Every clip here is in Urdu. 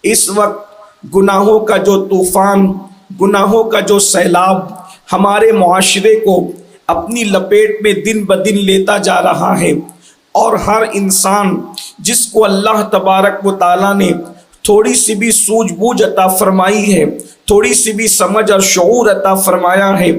اس وقت گناہوں کا جو طوفان، گناہوں کا جو سیلاب ہمارے معاشرے کو اپنی لپیٹ میں دن بدن لیتا جا رہا ہے، اور ہر انسان جس کو اللہ تبارک و تعالیٰ نے تھوڑی سی بھی سوجھ بوجھ عطا فرمائی ہے، تھوڑی سی بھی سمجھ اور شعور عطا فرمایا ہے،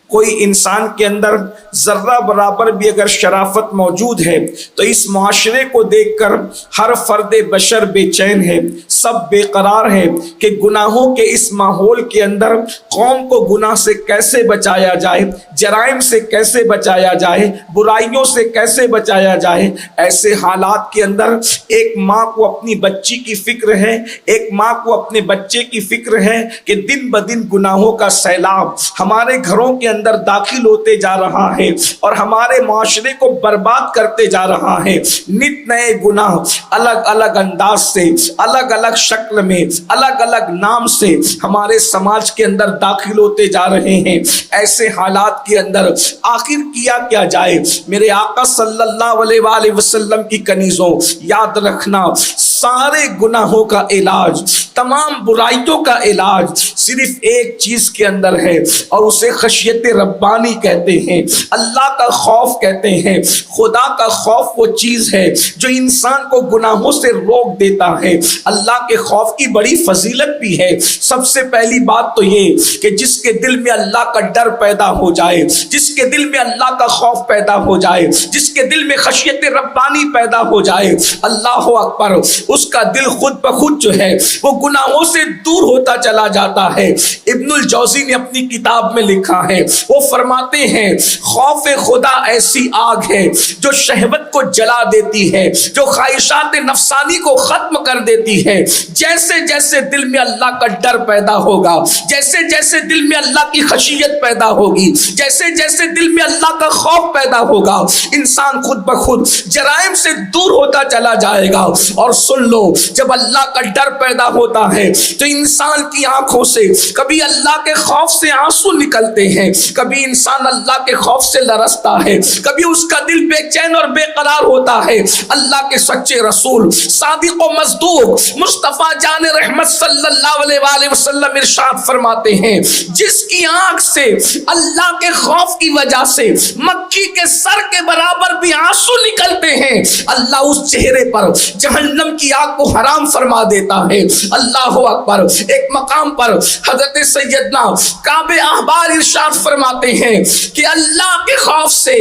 کوئی انسان کے اندر ذرہ برابر بھی اگر شرافت موجود ہے تو اس معاشرے کو دیکھ کر ہر فرد بشر بے چین ہے، سب بے قرار ہے کہ گناہوں کے اس ماحول کے اندر قوم کو گناہ سے کیسے بچایا جائے، جرائم سے کیسے بچایا جائے، برائیوں سے کیسے بچایا جائے۔ ایسے حالات کے اندر ایک ماں کو اپنی بچی کی فکر ہے، ایک ماں کو اپنے بچے کی فکر ہے کہ دن بدن گناہوں کا سیلاب ہمارے گھروں کے اندر داخل ہوتے جا رہا ہے اور ہمارے معاشرے کو برباد کرتے جا رہا ہے۔ نت نئے گناہ الگ الگ انداز سے، الگ الگ شکل میں، الگ الگ نام سے ہمارے سماج کے اندر داخل ہوتے جا رہے ہیں۔ ایسے حالات کے اندر آخر کیا کیا جائے؟ میرے آقا صلی اللہ علیہ وآلہ وسلم کی کنیزوں، یاد رکھنا سارے گناہوں کا علاج، تمام برائیوں کا علاج صرف ایک چیز کے اندر ہے، اور اسے خشیت ربانی کہتے ہیں، اللہ کا خوف کہتے ہیں۔ خدا کا خوف وہ چیز ہے جو انسان کو گناہوں سے روک دیتا ہے۔ اللہ کے خوف کی بڑی فضیلت بھی ہے۔ سب سے پہلی بات تو یہ کہ جس کے دل میں اللہ کا ڈر پیدا ہو جائے، جس کے دل میں اللہ کا خوف پیدا ہو جائے، جس کے دل میں خشیت ربانی پیدا ہو جائے، اللہ اکبر، اس کا دل خود بخود جو ہے وہ گناہوں سے دور ہوتا چلا جاتا ہے۔ ابن الجوزی نے اپنی کتاب میں لکھا ہے، وہ فرماتے ہیں خوف خدا ایسی آگ ہے جو شہوت کو جلا دیتی ہے، جو خواہشات نفسانی کو ختم کر دیتی ہے۔ جیسے جیسے دل میں اللہ کا ڈر پیدا ہوگا، جیسے جیسے دل میں اللہ کی خشیت پیدا ہوگی، جیسے جیسے دل میں اللہ کا خوف پیدا ہوگا، انسان خود بخود جرائم سے دور ہوتا چلا جائے گا۔ اور سن لو، جب اللہ کا ڈر پیدا ہوتا ہے تو انسان کی آنکھوں سے کبھی اللہ کے خوف سے آنسو نکلتے ہیں، کبھی انسان اللہ کے خوف سے لرزتا ہے، کبھی اس کا دل بے چین اور بے قرار ہوتا ہے۔ اللہ کے سچے رسول صادق و مصدوق مصطفیٰ جان رحمت صلی اللہ علیہ وآلہ وسلم ارشاد فرماتے ہیں، جس کی آنکھ سے اللہ کے خوف کی وجہ سے مکھی کے سر کے برابر بھی آنسو نکلتے ہیں، اللہ اس چہرے پر جہنم کی آگ کو حرام فرما دیتا ہے۔ اللہ اکبر۔ ایک مقام پر حضرت سیدنا کعب احبار ارشاد فرماتے ہیں کہ اللہ کے خوف سے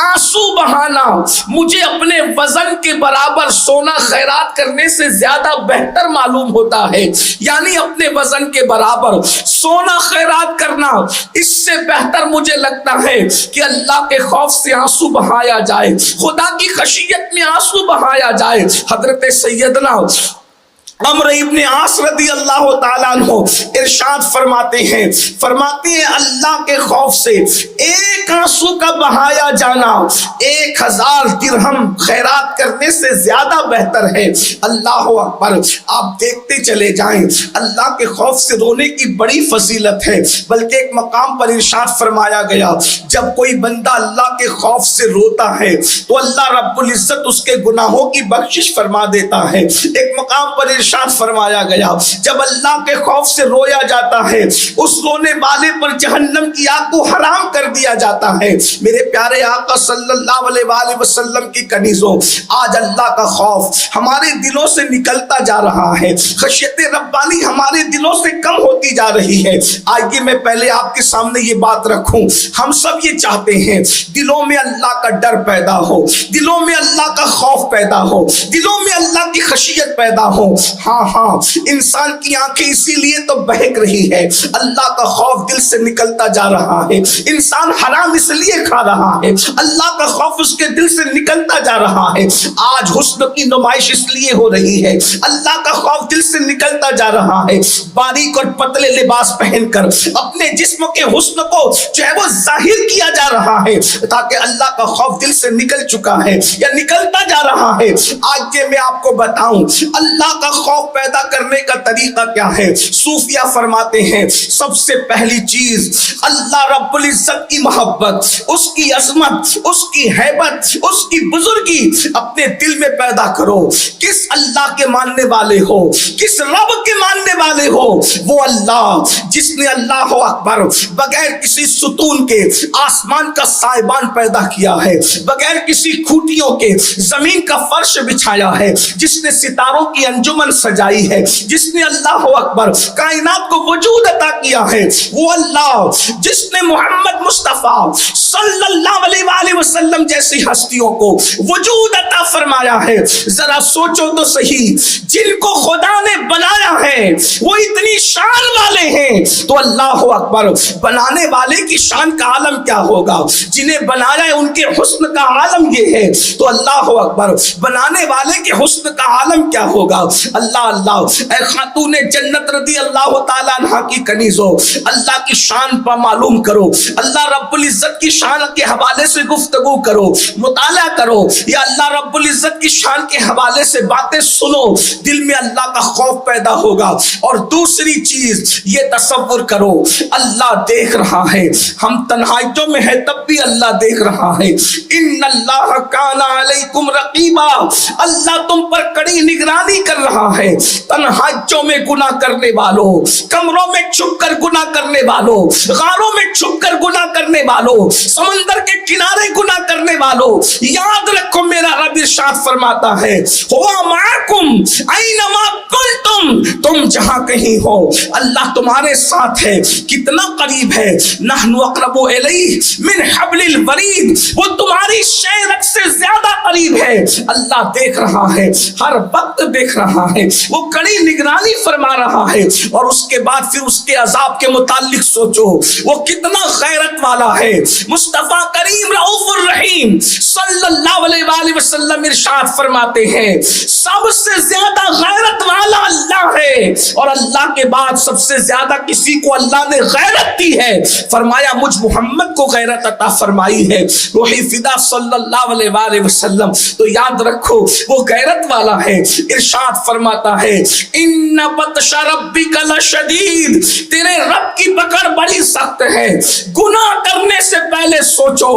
آنسو بہانا مجھے اپنے وزن کے برابر سونا خیرات کرنے سے زیادہ بہتر معلوم ہوتا ہے۔ یعنی اپنے وزن کے برابر سونا خیرات کرنا اس سے بہتر مجھے لگتا ہے کہ اللہ کے خوف سے آنسو بہایا جائے، خدا کی خشیت میں آنسو بہایا جائے۔ حضرت سیدنا عمرو ابن عاص رضی اللہ تعالیٰ عنہ ارشاد فرماتے ہیں اللہ کے خوف سے ایک آنسو کا بہایا جانا 1000 درہم خیرات کرنے سے زیادہ بہتر ہے۔ اللہ اکبر۔ آپ دیکھتے چلے جائیں، اللہ کے خوف سے رونے کی بڑی فضیلت ہے۔ بلکہ ایک مقام پر ارشاد فرمایا گیا، جب کوئی بندہ اللہ کے خوف سے روتا ہے تو اللہ رب العزت اس کے گناہوں کی بخشش فرما دیتا ہے۔ ایک مقام پر ارشاد فرمایا گیا، جب اللہ کے خوف سے رویا جاتا ہے اس رونے والے پر جہنم کی آگ کو حرام کر دیا جاتا ہے۔ میرے پیارے آقا صلی اللہ علیہ وآلہ وسلم کی کنیزوں، آج اللہ کا خوف ہمارے دلوں سے نکلتا جا رہا ہے، خشیت ربانی ہمارے دلوں سے کم ہوتی جا رہی ہے۔ آئیے میں پہلے آپ کے سامنے یہ بات رکھوں، ہم سب یہ چاہتے ہیں دلوں میں اللہ کا ڈر پیدا ہو، دلوں میں اللہ کا خوف پیدا ہو، دلوں میں اللہ کی خشیت پیدا ہو۔ ہاں، انسان کی آنکھیں اسی لیے تو بہک رہی ہے، اللہ کا خوف دل سے نکلتا جا رہا ہے۔ انسان حرام اس لیے کھا رہا ہے، اللہ کا خوف اس کے دل سے نکلتا جا رہا ہے۔ آج حسن کی نمائش اس لیے ہو رہی ہے، اللہ کا خوف دل سے نکلتا جا رہا ہے۔ باریک اور پتلے لباس پہن کر اپنے جسم کے حسن کو جو ہے وہ ظاہر کیا جا رہا ہے، تاکہ اللہ کا خوف دل سے نکل چکا ہے یا نکلتا جا رہا ہے۔ آج یہ میں آپ کو بتاؤں، اللہ کا خوف پیدا کرنے کا طریقہ کیا ہے؟ صوفیہ فرماتے ہیں سب سے پہلی چیز اللہ رب العزت کی محبت، اس کی عظمت، اس کی ہیبت، اس کی بزرگی اپنے دل میں پیدا کرو۔ کس اللہ کے ماننے والے ہو؟ کس رب کے ماننے والے ہو؟ وہ اللہ جس نے اللہ اکبر بغیر کسی ستون کے آسمان کا سائبان پیدا کیا ہے، بغیر کسی کھوٹیوں کے زمین کا فرش بچھایا ہے، جس نے ستاروں کی انجمن سجائی ہے، جس نے اللہ اکبر کائنات کو وجود عطا کیا ہے، وہ اللہ جس نے محمد مصطفیٰ صلی اللہ علیہ وآلہ وسلم جیسی ہستیوں کو وجود عطا فرمایا ہے۔ ذرا سوچو تو صحیح، جن کو خدا نے بنایا ہے وہ اتنی شان والے ہیں، تو اللہ اکبر بنانے والے کی شان کا عالم کیا ہوگا؟ جنہیں بنایا ہے ان کے حسن کا عالم یہ ہے، تو اللہ اکبر بنانے والے کے حسن کا عالم کیا ہوگا؟ اللہ اللہ، اے خاتون جنت رضی اللہ تعالیٰ عنہ کی کنیزو، اللہ کی شان پر معلوم کرو، اللہ رب العزت کی شان کے حوالے سے گفتگو کرو، مطالعہ کرو، یا اللہ رب العزت کی شان کے حوالے سے باتیں سنو، دل میں اللہ کا خوف پیدا ہوگا۔ اور دوسری چیز یہ تصور کرو اللہ دیکھ رہا ہے، ہم تنہائیوں میں ہے تب بھی اللہ دیکھ رہا ہے۔ ان اللہ کان علیکم رقیبا، اللہ تم پر کڑی نگرانی کر رہا ہے۔ تنہائیوں میں گناہ کرنے والوں، کمروں میں چھپ کر گناہ کرنے والوں، غاروں میں چھپ کر گناہ کرنے والوں، سمندر کے کنارے گناہ کرنے والوں، یاد رکھو میرا رب ارشاد فرماتا ہے ہوا معکم اینما کنتم، تم جہاں کہیں ہو اللہ تمہارے ساتھ ہے۔ کتنا قریب ہے؟ نحن اقرب الیہ من حبل الورید، وہ تمہاری شیرک سے زیادہ قریب ہے۔ اللہ دیکھ رہا ہے، ہر وقت دیکھ رہا ہے، وہ کڑی نگرانی فرما رہا ہے۔ اور اس کے بعد پھر اس کے عذاب کے متعلق سوچو وہ کتنا غیرت والا ہے۔ مصطفیٰ کریم رؤوف الرحیم صلی اللہ علیہ وآلہ وسلم ارشاد فرماتے ہیں سب سے زیادہ غیرت والا اللہ ہے، اور اللہ کے بعد سب سے زیادہ کسی کو اللہ نے غیرت دی ہے، فرمایا مجھ محمد کو غیرت عطا فرمائی ہے، روحی فدا صلی اللہ علیہ وآلہ وسلم۔ تو یاد رکھو وہ غیرت والا ہے۔ ارشاد فرماتا ہے ان بطش ربک لشدید، تیرے رب کی پکڑ بڑی سخت ہے۔ گناہ کرنے سے پہلے سوچو،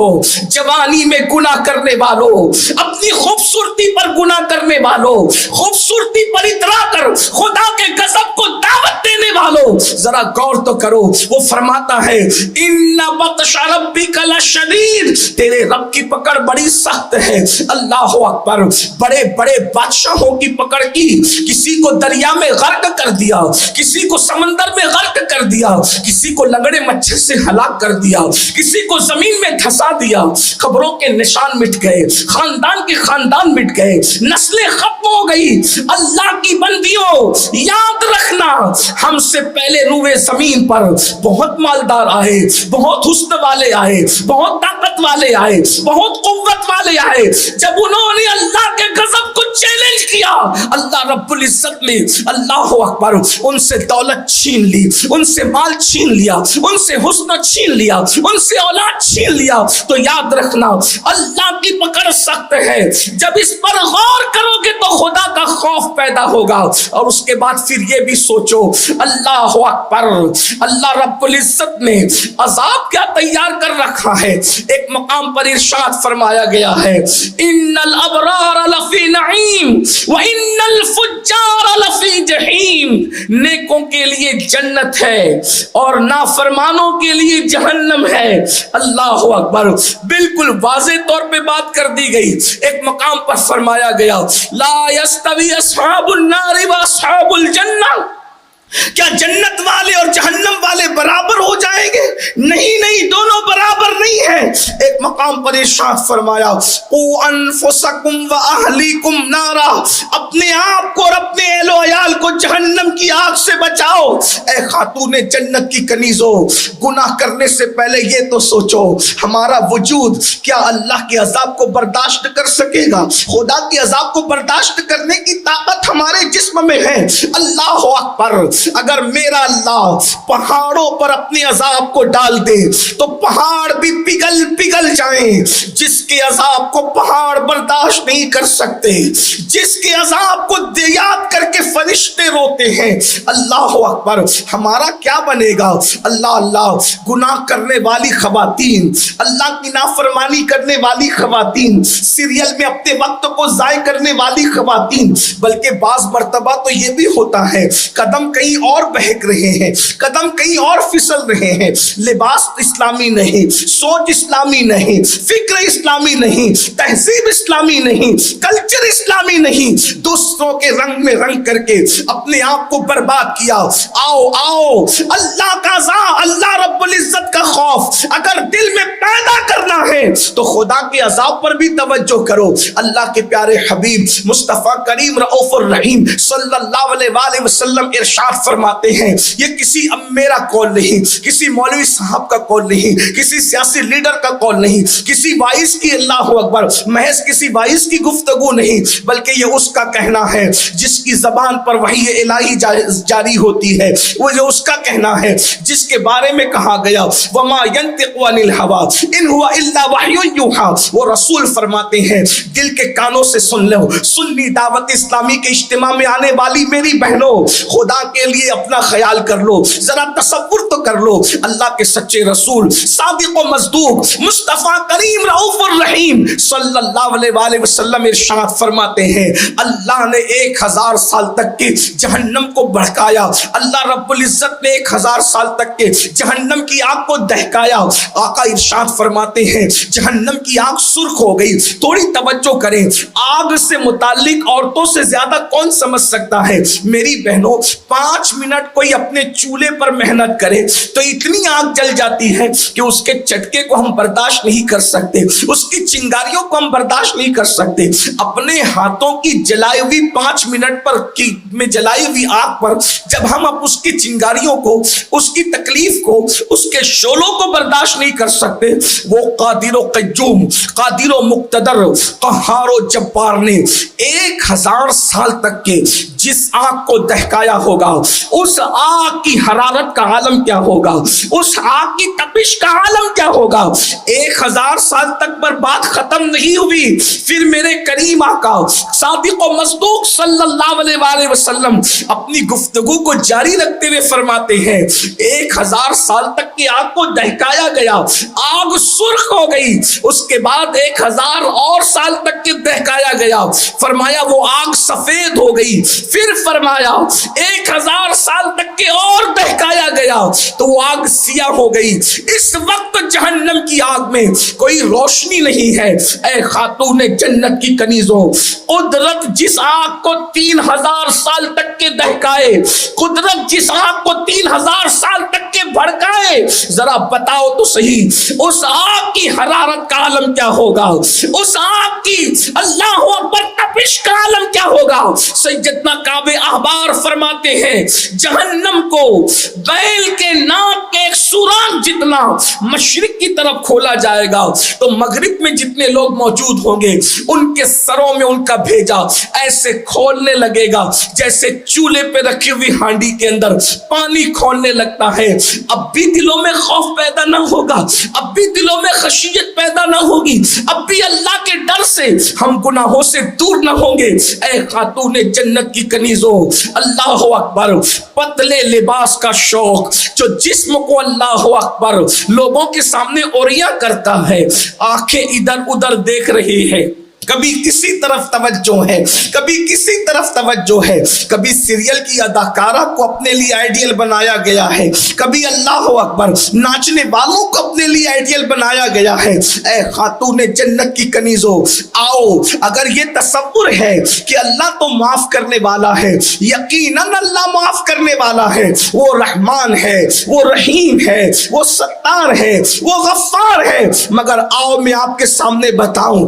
جوانی میں گناہ کرنے والوں، اپنی خوبصورتی پر گناہ کرنے والوں، خوبصورتی پر اترا کر خدا کے غضب کو دعوت دینے والوں، ذرا غور تو کرو۔ وہ فرماتا ہے ان بطش ربک لشدید، تیرے رب کی پکڑ بڑی سخت ہے۔ اللہ اکبر، بڑے بڑے بادشاہوں کی پکڑ کی، کسی کو دریا میں غرق کر دیا، کسی کو سمندر میں غرق کر دیا، کسی کو لنگڑے مچھر سے ہلاک کر دیا، کسی کو زمین میں دھسا دیا، خبروں کے نشان مٹ گئے، خاندان کے خاندان مٹ گئے، نسلیں ختم ہو گئی۔ اللہ کی بندیوں یاد رکھنا، ہم سے پہلے روئے زمین پر بہت مالدار آئے، بہت حسن والے آئے، بہت طاقت والے آئے، بہت قوت والے آئے۔ جب انہوں نے اللہ کے غضب کو چیلنج کیا، اللہ رب العزت نے اللہ اکبر ان سے دولت چھین لی، ان سے مال چھین لیا، ان سے حسن چھین لیا، ان سے اولاد چھین لیا۔ تو یاد رکھنا اللہ کی پکڑ سخت ہے۔ جب اس پر غور کرو گے تو خدا کا خوف پیدا ہوگا۔ اور اس کے بعد پھر یہ بھی سوچو اللہ اکبر، اللہ رب العزت نے عذاب کیا تیار کر رکھا ہے۔ ایک مقام پر ارشاد فرمایا گیا ہے ان الابرار لفی نعیم وان الفجار لفی جحیم، نیکوں کے لیے جنت ہے اور نافرمانوں کے لیے جہنم ہے۔ اللہ اکبر، بالکل واضح طور پہ بات کر دی گئی۔ ایک مقام پر فرمایا گیا لا یستوی اصحاب النار واصحاب الجنہ، کیا جنت والے اور جہنم والے برابر ہو جائیں گے؟ نہیں نہیں، دونوں برابر نہیں ہیں۔ ایک مقام پر ارشاد فرمایا قوا انفسکم واہلیکم نارا، اپنے آپ کو اور اپنے اہل و عیال کو جہنم کی آگ سے بچاؤ۔ اے خاتون جنت کی کنیزو، گناہ کرنے سے پہلے یہ تو سوچو ہمارا وجود کیا اللہ کے عذاب کو برداشت کر سکے گا؟ خدا کے عذاب کو برداشت کرنے کی طاقت ہمارے جسم میں ہے۔ اللہ اکبر، اگر میرا اللہ پہاڑوں پر اپنے عذاب کو ڈال دے تو پہاڑ بھی پگھل پگھل نکل جائیں، جس کے عذاب کو پہاڑ برداشت نہیں کر سکتے، جس کے عذاب کو یاد کر کے فرشتے روتے ہیں۔ اللہ اکبر، ہمارا کیا بنے گا؟ اللہ اللہ، گناہ کرنے والی خواتین، اللہ کی نافرمانی کرنے والی خواتین، سیریل میں اپنے وقت کو ضائع کرنے والی خواتین، بلکہ بعض مرتبہ تو یہ بھی ہوتا ہے قدم کہیں اور بہک رہے ہیں، قدم کہیں اور پھسل رہے ہیں، لباس اسلامی نہیں، سوچ اسلامی نہیں، فکر اسلامی نہیں، تہذیب اسلامی نہیں، کلچر اسلامی نہیں، دوسروں کے رنگ میں رنگ کر کے اپنے آپ کو برباد کیا۔ آؤ آؤ، اللہ کا عذاب، اللہ رب العزت کا خوف اگر دل میں پیدا کرنا ہے تو خدا کے عذاب پر بھی توجہ کرو۔ اللہ کے پیارے حبیب مصطفیٰ کریم رؤوف الرحیم صلی اللہ علیہ وآلہ وسلم ارشاد فرماتے ہیں، یہ کسی میرا قول نہیں، کسی مولوی صاحب کا قول نہیں، کسی سیاسی لیڈر کا قول نہیں، کسی وائس کی، اللہ اکبر، محض کسی وائس کی گفتگو نہیں، بلکہ یہ اس کا کہنا ہے جس کی زبان پر وحی الہی جاری ہوتی ہے، وہ جو اس کا کہنا ہے جس کے بارے میں کہا گیا وما ينطق عن الهوى ان هو الا وحی یوحى، وہ رسول فرماتے ہیں دل کے کانوں سے سن لو۔ سنی دعوت اسلامی کے اجتماع میں آنے والی میری بہنوں، خدا کے لیے اپنا خیال کر لو، ذرا تصور تو کر لو، اللہ کے سچے رسول صادق و مصدوق مصطفیٰ کریم رؤوف الرحیم صلی اللہ علیہ وآلہ وسلم ارشاد فرماتے ہیں اللہ نے 1000 سال تک کے جہنم کو بھڑکایا، اللہ رب العزت نے 1000 سال تک کے جہنم کی آگ کو دہکایا۔ آقا ارشاد فرماتے ہیں جہنم کی آگ سرخ ہو گئی۔ تھوڑی توجہ کریں، آگ سے متعلق عورتوں سے زیادہ کون سمجھ سکتا ہے؟ میری بہنوں، 5 منٹ کوئی اپنے چولہے پر محنت کرے تو اتنی آگ جل جاتی ہے کہ اس کے چٹکے کو ہم برداشت نہیں کر سکتے، اس کی چنگاریوں کو ہم برداشت نہیں کر سکتے۔ اپنے ہاتھوں کی جلائی ہوئی 5 منٹ پر میں جلائی ہوئی آگ پر جب ہم اب اس کی چنگاریوں کو، اس کی تکلیف کو، اس کے شعلوں کو برداشت نہیں کر سکتے، وہ قادر و قیوم، قادر و مقتدر، قہار و جبار نے 1000 سال تک کے جس آگ کو دہکایا ہوگا، اس آگ کی حرارت کا عالم کیا ہوگا، اس آگ کی تپش کا عالم کیا ہوگا۔ 1000 سال تک پر بات ختم نہیں ہوئی، پھر میرے کریم آقا صادق و مصدوق صلی اللہ علیہ وآلہ وسلم اپنی گفتگو کو جاری رکھتے ہوئے فرماتے ہیں 1000 سال تک کی آگ کو دہکایا گیا، آگ سرخ ہو گئی، اس کے بعد 1000 اور سال تک کے دہکایا گیا، فرمایا وہ آگ سفید ہو گئی، پھر فرمایا 1000 سال تک کے اور دہکایا گیا تو وہ آگ سیاہ ہو گئی۔ اس وقت جہنم کی آگ میں کوئی روشنی نہیں ہے۔ اے خاتون جنت کی کنیزوں، قدرت جس آگ کو 3000 سال تک کے دہکائے، قدرت جس آگ کو 3000 سال تک کے بھڑکائے، ذرا بتاؤ تو صحیح اس آگ کی حرارت کا عالم کیا ہوگا، اس آگ کی اللہ اکبر تپش کا عالم کیا ہوگا۔ سیدنا کعب احبار فرماتے ہیں جہنم کو بیل کے ناک کے ایک سوراخ جتنا مشرق کی طرف کھولا جائے گا تو مغرب میں جتنے لوگ موجود ہوں گے ان کے سروں میں ان کا بھیجا ایسے کھولنے لگے گا جیسے چولہے پہ رکھی ہوئی ہانڈی کے اندر پانی کھولنے لگتا ہے۔ اب بھی دلوں میں خوف پیدا نہ ہوگا، اب بھی دلوں میں خشیت پیدا نہ ہوگی، اب بھی اللہ کے ڈر سے ہم گناہوں سے دور نہ ہوں گے۔ اے خاتون جنت کی کنیزوں، اللہ اکبر، پتلے لباس کا شوق جو جسم کو اللہ اکبر لوگوں کے سامنے اوریاں کرتا ہے، آنکھیں ادھر ادھر دیکھ رہی ہے، کبھی کسی طرف توجہ ہے، کبھی کسی طرف توجہ ہے، کبھی سیریل کی اداکارہ کو اپنے لیے آئیڈیل بنایا گیا ہے، کبھی اللہ اکبر ناچنے والوں کو اپنے لیے آئیڈیل بنایا گیا ہے۔ اے خاتون جنت کی کنیزوں، آؤ، اگر یہ تصور ہے کہ اللہ تو معاف کرنے والا ہے، یقیناً اللہ معاف کرنے والا ہے، وہ رحمان ہے، وہ رحیم ہے، وہ ستار ہے، وہ غفار ہے، مگر آؤ میں آپ کے سامنے بتاؤں،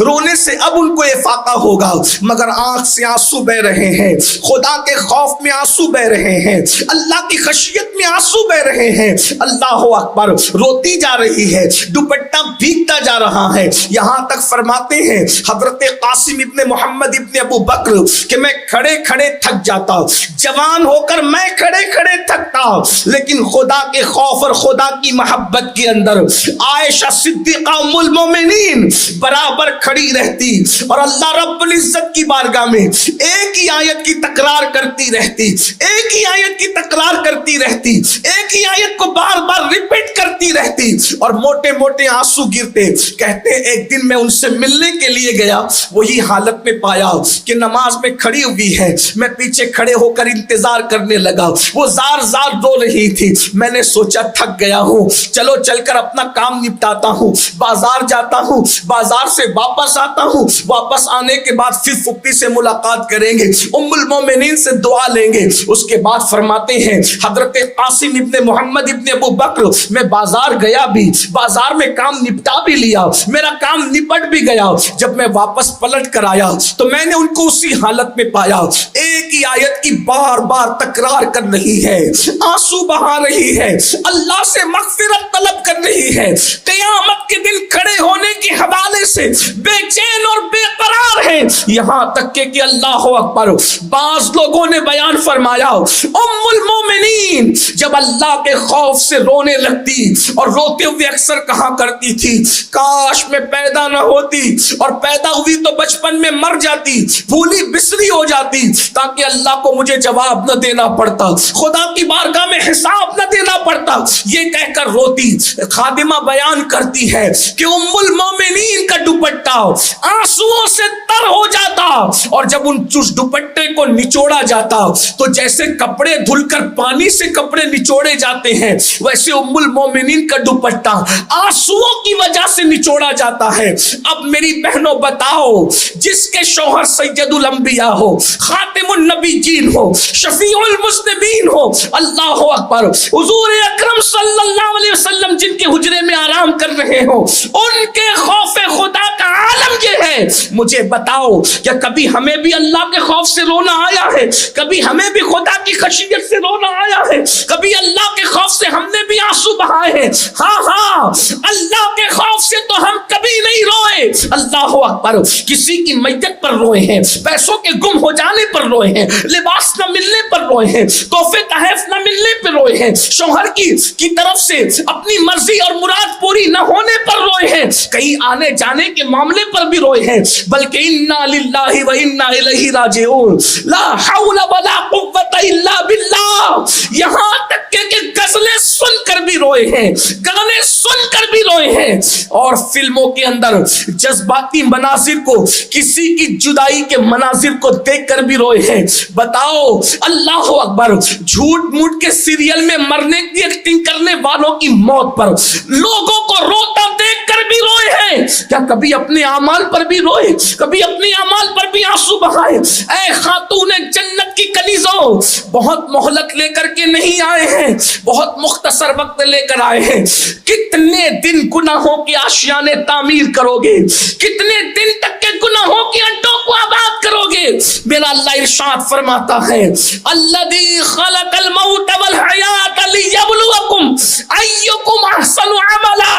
رونے سے اب ان کو افاقہ ہوگا، مگر آنکھ سے آنسو بہ رہے ہیں، خدا کے خوف میں آنسو بہ رہے ہیں، اللہ کی خشیت میں آنسو بہ رہے ہیں، اللہ اکبر، روتی جا رہی ہے، دوپٹہ بھیگتا جا رہا ہے، یہاں تک فرماتے ہیں حضرت قاسم ابن محمد ابن ابو بکر کہ میں کھڑے کھڑے تھک جاتا، جوان ہو کر میں کھڑے کھڑے تھکتا، لیکن خدا کے خوف اور خدا کی محبت کے اندر عائشہ صدیقہ ام المومنین برابر کھڑی رہتی اور اللہ رب العزت کی بارگاہ میں ایک ہی آیت کی تکرار کرتی رہتی، ایک ہی آیت کی تکرار کرتی رہتی، ایک ہی آیت کو بار بار ریپیٹ کرتی رہتی اور موٹے موٹے آنسو گرتے۔ کہتے ایک دن میں ان سے ملنے کے لیے گیا، وہی حالت میں پایا کہ نماز میں کھڑی ہوئی ہے، میں پیچھے کھڑے ہو کر انتظار کرنے لگا، وہ زار زار رو رہی تھی، میں نے سوچا تھک گیا ہوں، چلو چل کر اپنا کام نپٹاتا ہوں، بازار جاتا ہوں، بازار سے واپس آتا ہوں، واپس آنے کے بعد پھر پھپھی سے ملاقات کریں گے، ام المومنین سے دعا لیں گے۔ اس کے بعد فرماتے ہیں حضرت قاسم ابن محمد ابن ابو بکر میں بازار گیا بھی، بازار میں کام نپٹا بھی لیا، میرا کام نپٹ بھی گیا، جب میں واپس پلٹ کر آیا تو میں نے ان کو اسی حالت میں پایا، ایک ہی آیت کی بار بار تکرار کر رہی ہے، آنسو بہا رہی ہے، اللہ سے مغفرت طلب کر رہی ہے، قیامت کے دن کھڑے ہونے کے حوالے سے بے چین اور بے قرار ہے، یہاں تک کہ اللہ اکبر، بعض لوگوں نے بیان فرمایا ام المومنین جب اللہ کے خوف سے رونے لگتی اور روتے ہوئے اکثر کہا کرتی تھی کاش میں پیدا نہ ہوتی، اور پیدا ہوئی تو بچپن میں مر جاتی، بھولی بسری ہو جاتی، تاکہ اللہ کو مجھے جواب نہ دینا پڑتا، خدا کی بارگاہ میں حساب نہ دینا پڑتا، یہ کہہ کر روتی۔ خادمہ بیان کرتی ہے کہ ام المومنین کا دوپٹہ آنسوؤں سے تر ہو جاتا، اور جب ان دوپٹے کو نچوڑا جاتا تو جیسے کپڑے دھل کر پانی سے کپڑے نچوڑے جاتے ہیں، ویسے ام المومنین کا دوپٹہ آنسوؤں کی وجہ سے نچوڑا جاتا ہے۔ اب میری بہنوں بتاؤ، جس کے شوہر سید الانبیاء ہو، خاتم النبیین ہو، شفیع المذنبین ہو، اللہ اکبر، حضور اکرم صلی اللہ علیہ وسلم جن کے حجرے میں آرام کر رہے ہو، ان کے خوف خدا کا عالم یہ ہے، مجھے بتاؤ کیا کبھی ہمیں بھی اللہ کے خوف سے رونا آیا ہے؟ کبھی ہمیں بھی خدا کی خشیت سے رونا آیا ہے؟ کبھی اللہ کے خوف سے ہم نے بھی آنسو بہائے ہیں؟ ہاں، اللہ کے خوف سے تو ہم کبھی نہیں روئے، اللہ اکبر، کسی کی میت پر روئے ہیں، پیسوں کے گم ہو جانے پر روئے ہیں، لباس نہ ملنے پر روئے ہیں، تحفے تحائف نہ ملنے پر روئے ہیں، شوہر کی طرف سے اپنی مرضی اور مراد پوری نہ ہونے پر روئے ہیں، کہیں آنے جانے کے معاملے پر بھی روئے ہیں، بلکہ انا للہ و انا الیہ راجعون، لا حول ولا قوت الا باللہ، یہاں تک کہ غزلیں سن کر بھی روئے ہیں، گانے سن کر بھی روئے ہیں، اور فلموں کے اندر جذباتی مناظر کو، کسی کی جدائی کے مناظر کو دیکھ کر بھی روئے ہیں۔ بتاؤ اللہ اکبر، جھوٹ موٹ کے سیریل میں مرنے کی ایکٹنگ کرنے والوں کی موت پر لوگوں کو روتا دیکھ کر بھی روئے ہیں، کیا کبھی اپنے اعمال پر بھی روئے؟ کبھی اپنے اعمال پر بھی آنسو بہائے؟ اے خاتون جنت کی کنیزوں، بہت مہلت لے کر کے نہیں آئے ہیں، بہت مختصر وقت لے کر آئے ہیں، کتنے دن گناہوں کے آشیانے تعمیر کرو گے؟ کتنے دن تک کے گناہوں کے اڈوں کو آباد کرو گے؟ میرا اللہ ارشاد فرماتا ہے الذی خلق الموت والحیات لیبلوکم ایکم احسن عملا،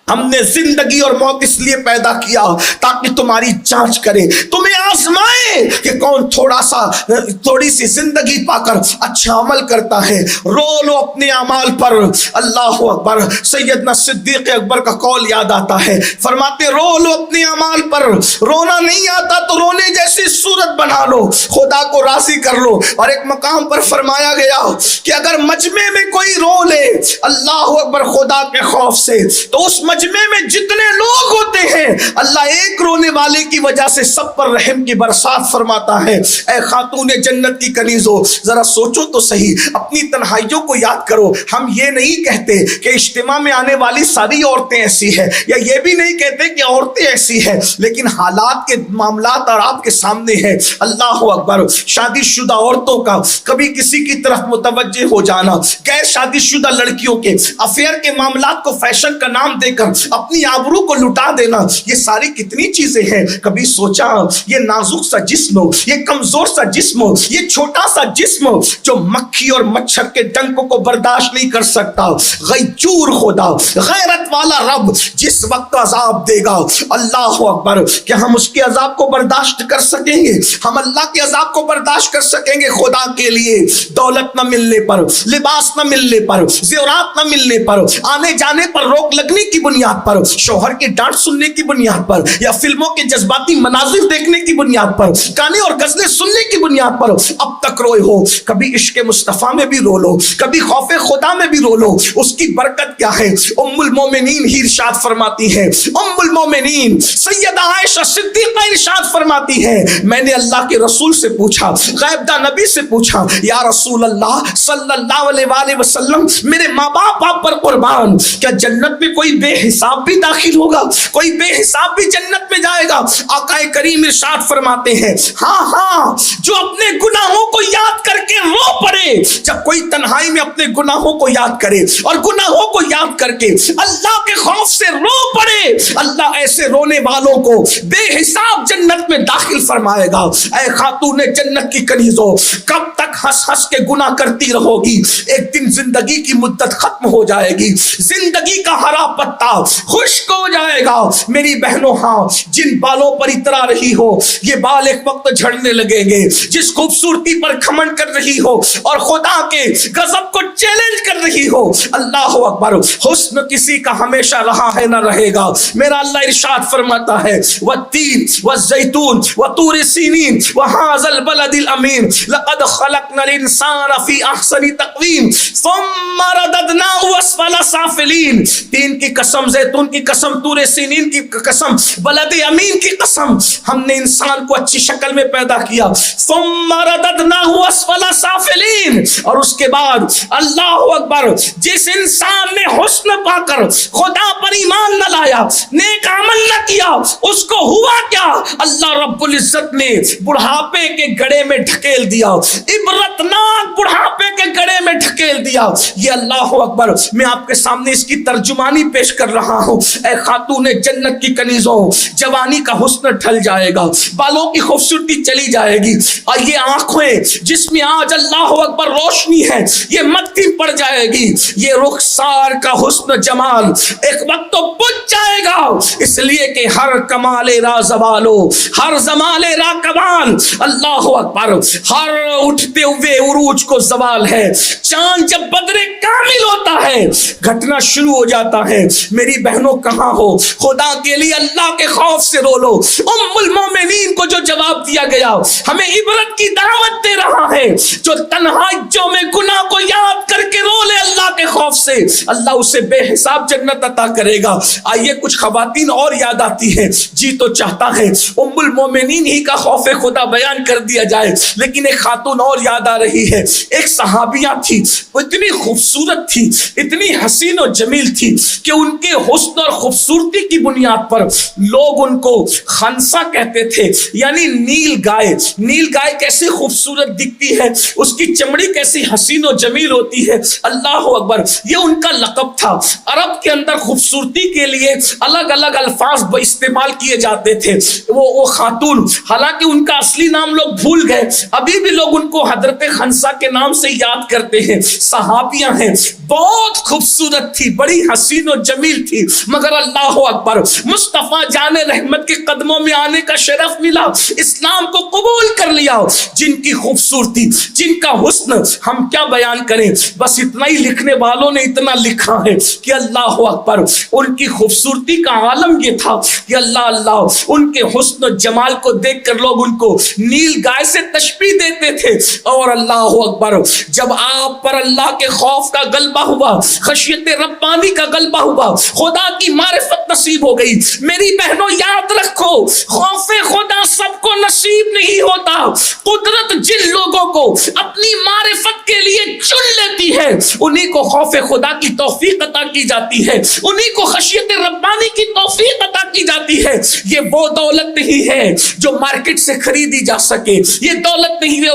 ہم نے زندگی اور موت اس لیے پیدا کیا تاکہ تمہاری جانچ کرے، تمہیں آزمائے کہ کون تھوڑی سی زندگی پا کر اچھا عمل کرتا ہے۔ رو لو اپنے اعمال پر، اللہ اکبر، سیدنا صدیق اکبر کا قول یاد آتا ہے، فرماتے رو لو اپنے اعمال پر، رونا نہیں آتا تو رونے جیسی صورت بنا لو، خدا کو راضی کر لو۔ اور ایک مقام پر فرمایا گیا کہ اگر مجمع میں کوئی رو لے اللہ اکبر خدا کے خوف سے، تو اس مجمع میں جتنے لوگ ہوتے ہیں اللہ ایک رونے والے کی وجہ سے سب پر رحم کی برسات فرماتا ہے۔ اے خاتون جنت کی کنیزوں، ذرا سوچو تو صحیح، اپنی تنہائیوں کو یاد کرو۔ ہم یہ نہیں کہتے کہ اجتماع میں آنے والی ساری عورتیں ایسی ہیں، یا یہ بھی نہیں کہتے کہ عورتیں ایسی ہیں، لیکن حالات کے معاملات اور آپ کے سامنے ہیں۔ اللہ اکبر، شادی شدہ عورتوں کا کبھی کسی کی طرف متوجہ ہو جانا، غیر شادی شدہ لڑکیوں کے افیئر کے معاملات کو فیشن کا نام دے کر کر اپنی آبرو کو لٹا دینا، یہ ساری کتنی چیزیں ہیں. کبھی سوچا یہ نازک سا جسم، یہ کمزور سا جسم، یہ چھوٹا سا جسم جو مکھی اور مچھر کے ڈنکوں کو برداشت نہیں کر سکتا، غیور خدا، غیرت والا رب جس وقت عذاب دے گا، اللہ اکبر، کیا ہم اس کے عذاب کو برداشت کر سکیں گے؟ ہم اللہ کے عذاب کو برداشت کر سکیں گے؟ خدا کے لیے دولت نہ ملنے پر، لباس نہ ملنے پر، زیورات نہ ملنے پر، آنے جانے پر روک لگنے کی بنیاد پر، شوہر کی ڈانٹ سننے کی بنیاد پر، یا فلموں کے جذباتی مناظر دیکھنے کی بنیاد پر، گانے اور غزلیں سننے کی بنیاد پر اب تک روئے ہو، کبھی عشق مصطفیٰ میں بھی رو لو، کبھی خوف خدا میں بھی رو لو. اس کی برکت کیا ہے؟ ام المومنین ہی ارشاد فرماتی ہے، ام المومنین سیدہ عائشہ صدیقہ ارشاد فرماتی ہے، میں نے اللہ کے رسول سے پوچھا، غیب داں نبی سے پوچھا، یا رسول اللہ صلی اللہ علیہ وآلہ وسلم، میرے ماں باپ آپ پر قربان، کیا جنت میں کوئی بے حساب بھی داخل ہوگا؟ کوئی بے حساب بھی جنت میں جائے گا؟ آقا کریم ارشاد فرماتے ہیں، ہاں ہاں، جو اپنے گناہوں کو یاد کر کے رو پڑے. جب کوئی تنہائی میں اپنے گناہوں کو یاد کرے اور گناہوں کو یاد کر کے اللہ کے خوف سے رو پڑے، اللہ ایسے رونے والوں کو بے حساب جنت میں داخل فرمائے گا. اے خاتون جنت کی کنیزوں، کب تک ہنس ہنس کے گناہ کرتی رہو گی؟ ایک دن زندگی کی مدت ختم ہو جائے گی، زندگی کا ہرا پتا خشک ہو جائے گا. میری بہنوں، ہاں، جن بالوں پر اترا رہی ہو یہ بال ایک وقت جھڑنے لگیں گے. جس خوبصورتی پر گھمنڈ کر رہی ہو اور خدا کے غضب کو چیلنج کر رہی ہو، اللہ اکبر، حسن کسی کا ہمیشہ رہا ہے نہ رہے گا. میرا اللہ ارشاد فرماتا ہے، والتین والزیتون وطور سینین وہذا البلد الامین لقد خلقنا الانسان فی احسن تقویم ثم رددناه اسفل سافلین. تین کی قسم، زیتون کی قسم، طور سینین کی قسم، بلد امین کی قسم، ہم نے انسان کو اچھی شکل میں پیدا کیا. ثم رددناه اسفل سافلین، اور اس کے بعد اللہ اکبر، جس انسان نے حسن پا کر خدا پر ایمان نہ لایا، نیک عمل نہ کیا، اس کو ہوا کیا؟ اللہ رب العزت نے بڑھاپے کے گڑھے میں ڈھکیل دیا، عبرتناک بڑھاپے کے گڑھے میں ڈھکیل دیا. یہ اللہ اکبر، میں آپ کے سامنے اس کی ترجمانی پیش کر رہا ہوں. اے خاتون جنت کی کنیزوں، جوانی کا حسن ڈھل جائے گا، بالوں کی خوبصورتی چلی جائے گی، اور یہ آنکھیں جس میں آج اللہ اکبر روشنی ہے یہ مٹی پڑ جائے گی. یہ رخسار کا حسن جمال ایک وقت تو بجھ جائے گا، اس لیے کہ ہر کمال را زوالو، ہر زمال را کمال، اللہ اکبر، ہر اٹھتے ہوئے عروج کو زوال ہے. چاند جب بدر کامل ہوتا ہے گھٹنا شروع ہو جاتا ہے. میری بہنوں کہاں ہو؟ خدا کے لیے اللہ کے خوف سے رو لو. ام المومنین کو جو جواب دیا گیا ہمیں عبرت کی دعوت دے رہا ہے. جو تنہائیوں میں گناہ کو یاد کر کے رو لے اللہ کے خوف سے، اللہ اسے بے حساب جنت عطا کرے گا. آئیے کچھ خواتین اور یاد آتی ہیں، جی تو چاہتا ہے ام المومنین ہی کا خوف خدا بیان کر دیا جائے، لیکن ایک خاتون اور یاد آ رہی ہے. ایک صحابیہ تھی، وہ اتنی خوبصورت تھی، اتنی حسین و جمیل تھی کہ ان کے حسن اور خوبصورتی کی بنیاد پر لوگ ان کو خنسا کہتے تھے، یعنی نیل گائے. نیل گائے کیسے خوبصورت دکھتی ہے، اس کی چمڑی کیسی حسین و جمیل ہوتی ہے، اللہ اکبر، یہ ان کا لقب تھا. عرب کے اندر خوبصورتی کے لیے الگ الگ الفاظ استعمال کیے جاتے تھے. وہ خاتون، حالانکہ ان کا اصلی نام لوگ بھول گئے، ابھی بھی لوگ ان کو حضرت خنسا کے نام سے یاد کرتے ہیں. صحابیاں ہیں، بہت خوبصورت تھی، بڑی حسین و جمیل تھی، مگر اللہ اکبر، مصطفیٰ جان رحمت کے قدموں میں آنے کا شرف ملا، اسلام کو قبول کر لیا. جن کی خوبصورتی، جن کا حسن ہم کیا بیان کریں، بس اتنا ہی لکھنے والوں نے اتنا لکھا ہے کہ اللہ اکبر، ان کی خوبصورتی کا عالم یہ تھا کہ اللہ اللہ، ان کے حسن و جمال کو دیکھ کر لوگ ان کو نیل گائے سے تشبیہ دیتے تھے. اور اللہ اکبر، جب آپ پر اللہ کے خوف کا غلبہ ہوا، خشیت ربانی کا غلبہ ہوا، خدا کی معرفت نصیب ہو گئی. میری بہنوں یاد رکھو، خوف خدا سب کو نصیب نہیں ہوتا. قدرت جن لوگوں کو اپنی معرفت کے لیے چن لیتی ہے انہیں کو خوف خوف خدا کی توفیق عطا کی جاتی ہے, انہیں کو خشیت ربانی کی توفیق عطا کی جاتی ہے. یہ وہ دولت نہیں ہے جو مارکیٹ سے خریدی جا سکے, یہ دولت نہیں ہے,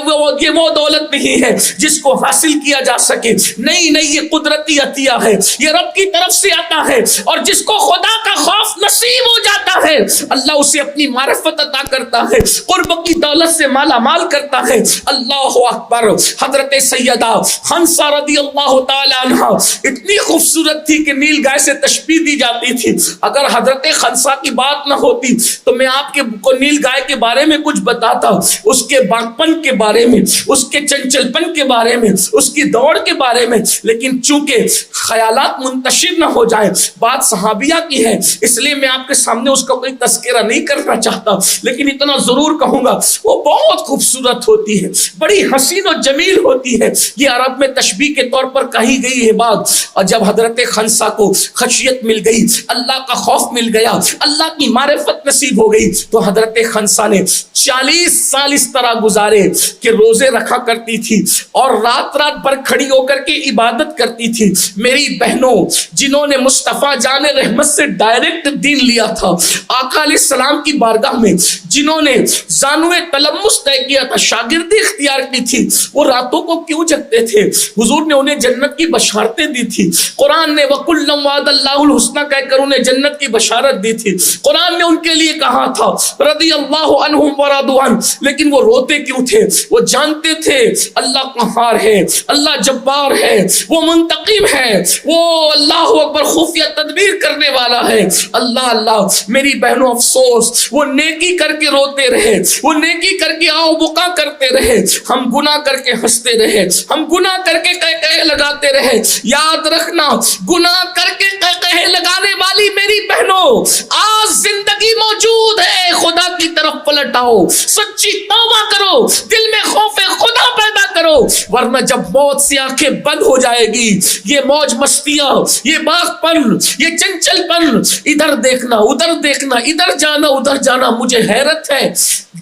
یہ وہ دولت نہیں ہے جس کو حاصل کیا جا سکے. نہیں نہیں, یہ قدرتی عطیہ ہے, یہ رب کی طرف سے آتا ہے. اور جس کو خدا کا خوف نصیب ہو جاتا ہے اللہ اسے اپنی معرفت عطا کرتا ہے, قرب کی دولت سے مالا مال کرتا ہے. اللہ اکبر. حضرت سیدہ حنسہ رضی اللہ تعالی عنہ اتنی خوبصورت تھی کہ نیل گائے سے تشبیہ دی جاتی تھی. اگر حضرت حنسہ کی بات نہ ہوتی تو میں آپ کو نیل گائے کے بارے میں کچھ بتاتا, اس کے باغپن کے بارے میں, اس کے چنچل پن کے بارے میں, اس کی دوڑ کے بارے میں. لیکن چونکہ خیالات منتشر نہ ہو جائے, بات صحابیہ کی ہے, اس لیے میں آپ کے سامنے اس کا کوئی تذکرہ نہیں کرنا چاہتا. لیکن اتنا ضرور کہوں گا وہ بہت خوبصورت ہوتی ہے, بڑی حسین و جمیل ہوتی ہے. یہ عرب میں تشبیہ کے طور پر کہی گئی ہے بات. اور جب حضرت خنسہ کو خشیت مل گئی, اللہ کا خوف مل گیا, اللہ کی معرفت نصیب ہو گئی, تو حضرت خنسہ نے 40 سال اس طرح گزارے کہ روزے رکھا کرتی تھی اور رات رات بھر کھڑی ہو کر کے عبادت کرتی تھی. میری بہنوں, جنہوں نے مصطفیٰ جان رحمت سے ڈائریکٹ دین لیا تھا, آقا علیہ السلام کی بارگاہ میں جنہوں نے زانوِ تلمس طے کیا تھا, شاگردی اختیار کی تھی, وہ راتوں کو کیوں جگتے تھے؟ حضور نے انہیں جنت کی بشارتیں دی تھی. قرآن نے وَكُلًّا وَعَدَ اللَّهُ الْحُسْنَىٰ کہہ کر انہیں جنت کی بشارت دی تھی. قرآن نے ان کے لیے کہا تھا رضی اللہ عنہم ورضوا عنہ, لیکن وہ روتے کیوں تھے؟ وہ جانتے تھے اللہ قہار ہے, اللہ جبار ہے, وہ منتقم ہے, وہ اللہ اکبر خفیہ تدبیر کرنے والا ہے. اللہ اللہ. میری بہنوں افسوس, وہ نیکی کر کے روتے رہے, وہ نیکی کر کے آؤ بکا کرتے رہے, ہم گناہ کر کے ہنستے رہے, ہم گناہ کر کے کہہ لگاتے رہے. یاد رکھنا, گناہ کر کے کہہ لگانے والی میری بہنوں, آج زندگی موجود ہے, خدا کی طرف پلٹ آؤ, سچی توبہ کرو, دل میں خوف خدا پیدا کرو, ورنہ جب موت سے آنکھیں بند ہو جائے گی, یہ موج مستیاں, یہ باغ پن, یہ چنچل پن, ادھر دیکھنا ادھر دیکھنا, ادھر جانا ادھر جانا. مجھے حیرت ہے,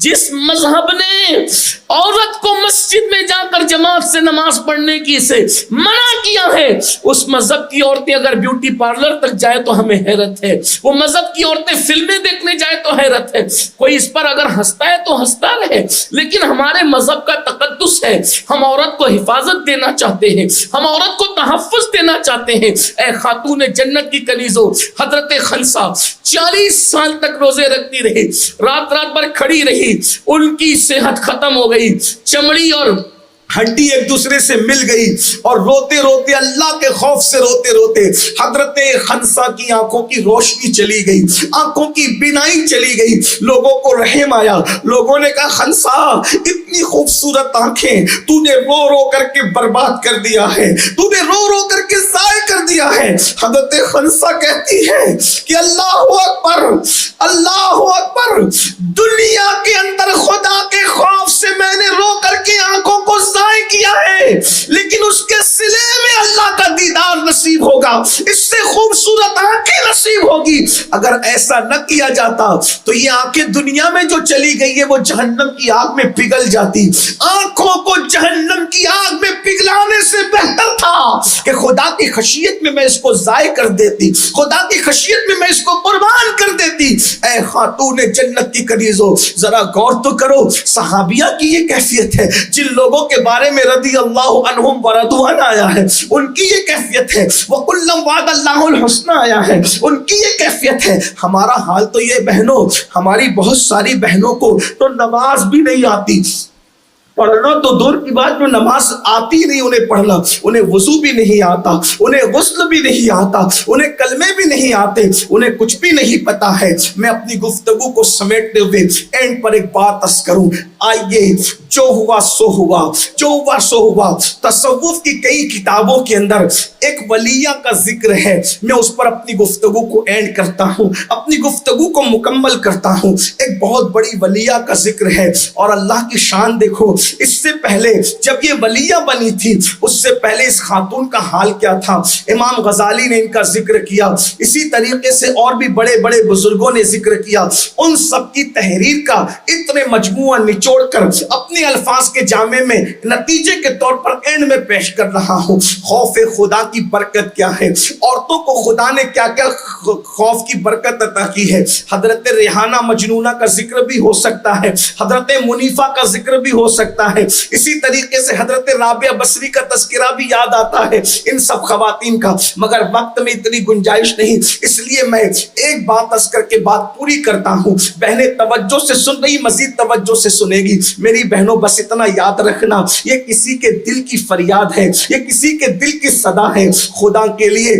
جس مذہب نے عورت کو مسجد میں جا کر جماعت سے نماز پڑھنے کی سے منع کیا ہے, اس مذہب کی عورتیں اگر بیوٹی پارلر تک جائے تو ہمیں حیرت ہے, وہ مذہب کی عورتیں فلمیں دیکھنے جائے تو حیرت ہے. کوئی اس پر اگر ہنستا ہے تو ہنستا رہے, لیکن ہمارے مذہب کا تقدس ہے, ہم عورت کو حفاظت دینا چاہتے ہیں, ہم عورت کو تحفظ دینا چاہتے ہیں. اے خاتون جنت کی کنیزوں, حضرت خنسہ 40 سال تک روزے رکھتی رہی, رات رات بھر کھڑی رہی, ان کی صحت ختم ہو گئی, چمڑی اور ہڈی ایک دوسرے سے مل گئی, اور روتے روتے, اللہ کے خوف سے روتے روتے حضرت خنسہ کی آنکھوں کی روشنی چلی گئی, آنکھوں کی بینائی چلی گئی. لوگوں کو رحم آیا, لوگوں نے کہا خنسہ اتنی خوبصورت آنکھیں تو نے رو رو کر کے برباد کر دیا ہے, تو نے رو رو کر کے ضائع کر دیا ہے. حضرت خنسہ کہتی ہے کہ اللہ اکبر, اللہ اکبر, دنیا کے اندر خدا کے خوف سے میں نے رو کر کے آنکھوں کو ضائع کیا ہے, لیکن اس کے صلے میں اللہ کا دیدار نصیب ہوگا, اس سے خوبصورت آنکھیں نصیب ہوگی. اگر ایسا نہ کیا جاتا تو یہ آنکھیں دنیا میں جو چلی گئی ہے وہ جہنم کی آگ میں پگھل جاتی. آنکھوں کو جہنم کی آگ میں پگھلانے سے بہتر تھا کہ خدا کی خشیت میں میں اس کو ضائع کر دیتی, خدا کی خشیت میں میں اس کو قربان کر دیتی. اے خاتون جنت کی کنیزوں, ذرا غور تو کرو, صحابیہ کی یہ کیفیت ہے, جن لوگوں کے بارے میں رضی اللہ عنہم ورضوا عنہ آیا ہے, ان کی یہ کیفیت ہے. وَكُلًّا وَعَدَ اللَّهُ الْحُسْنَىٰ آیا ہے, ان کی یہ کیفیت ہے. ہمارا حال تو یہ بہنوں, ہماری بہت ساری بہنوں کو تو نماز بھی نہیں آتی, پڑھنا تو دور کی بات, جو نماز آتی نہیں انہیں پڑھنا, انہیں وضو بھی نہیں آتا, انہیں غسل بھی نہیں آتا, انہیں کلمے بھی نہیں آتے, انہیں کچھ بھی نہیں پتا ہے. میں اپنی گفتگو کو سمیٹتے ہوئے اینڈ پر ایک بات عرض کروں. آئیے, جو ہوا سو ہوا, جو ہوا سو ہوا. تصوف کی کئی کتابوں کے اندر ایک ولیہ کا ذکر ہے, میں اس پر اپنی گفتگو کو اینڈ کرتا ہوں, اپنی گفتگو کو مکمل کرتا ہوں. ایک بہت بڑی ولیہ کا ذکر ہے, اور اللہ کی شان دیکھو, اس سے پہلے جب یہ ولیہ بنی تھی, اس سے پہلے اس خاتون کا حال کیا تھا. امام غزالی نے ان کا ذکر کیا, اسی طریقے سے اور بھی بڑے بڑے بزرگوں نے ذکر کیا. ان سب کی تحریر کا اتنے مجموعہ نچوڑ چھوڑ کر اپنے الفاظ کے جامع میں نتیجے کے طور پر اینڈ میں پیش کر رہا ہوں۔ خوف خدا کی برکت کیا ہے؟ عورتوں کو خدا نے کیا کیا خوف کی برکت عطا کی ہے؟ حضرت ریحانہ مجنونہ کا ذکر بھی ہو سکتا ہے، حضرت منیفہ کا ذکر بھی ہو سکتا ہے، اسی طریقے سے حضرت رابعہ بصری کا تذکرہ بھی یاد آتا ہے، ان سب خواتین کا، مگر وقت میں اتنی گنجائش نہیں، اس لیے میں ایک بات عرض کر کے بات پوری کرتا ہوں۔ بہنیں توجہ سے سن رہی، مزید توجہ سے سنے گی میری بہنوں، بس اتنا یاد رکھنا، یہ کسی کے دل کی فریاد ہے، یہ کسی کے دل کی صدا ہے۔ خدا کے لیے